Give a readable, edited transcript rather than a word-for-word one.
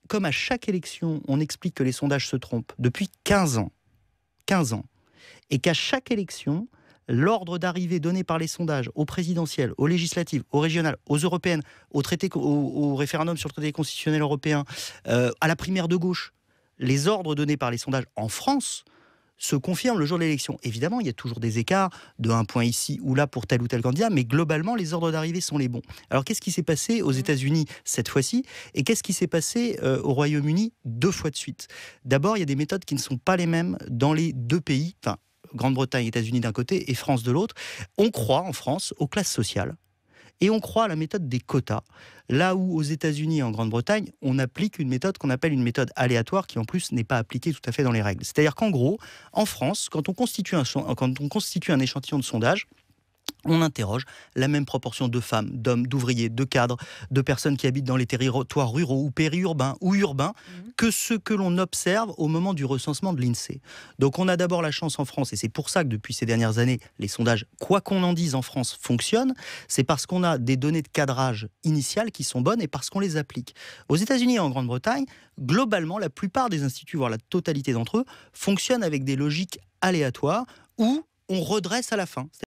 comme à chaque élection, on explique que les sondages se trompent depuis 15 ans, 15 ans, et qu'à chaque élection, l'ordre d'arrivée donné par les sondages aux présidentielles, aux législatives, aux régionales, aux européennes, au référendum sur le traité constitutionnel européen, à la primaire de gauche, les ordres donnés par les sondages en France se confirment le jour de l'élection. Évidemment, il y a toujours des écarts de 1 point ici ou là pour tel ou tel candidat, mais globalement, les ordres d'arrivée sont les bons. Alors, qu'est-ce qui s'est passé aux États-Unis cette fois-ci et qu'est-ce qui s'est passé au Royaume-Uni 2 fois de suite? D'abord, il y a des méthodes qui ne sont pas les mêmes dans les deux pays, enfin, Grande-Bretagne, États-Unis d'un côté et France de l'autre. On croit en France aux classes sociales. Et on croit à la méthode des quotas, là où aux États-Unis et en Grande-Bretagne, on applique une méthode qu'on appelle une méthode aléatoire, qui en plus n'est pas appliquée tout à fait dans les règles. C'est-à-dire qu'en gros, en France, quand on constitue un échantillon de sondage, on interroge la même proportion de femmes, d'hommes, d'ouvriers, de cadres, de personnes qui habitent dans les territoires ruraux ou périurbains ou urbains, que ce que l'on observe au moment du recensement de l'INSEE. Donc on a d'abord la chance en France, et c'est pour ça que depuis ces dernières années, les sondages, quoi qu'on en dise en France, fonctionnent, c'est parce qu'on a des données de cadrage initiales qui sont bonnes et parce qu'on les applique. Aux États-Unis et en Grande-Bretagne, globalement, la plupart des instituts, voire la totalité d'entre eux, fonctionnent avec des logiques aléatoires où on redresse à la fin.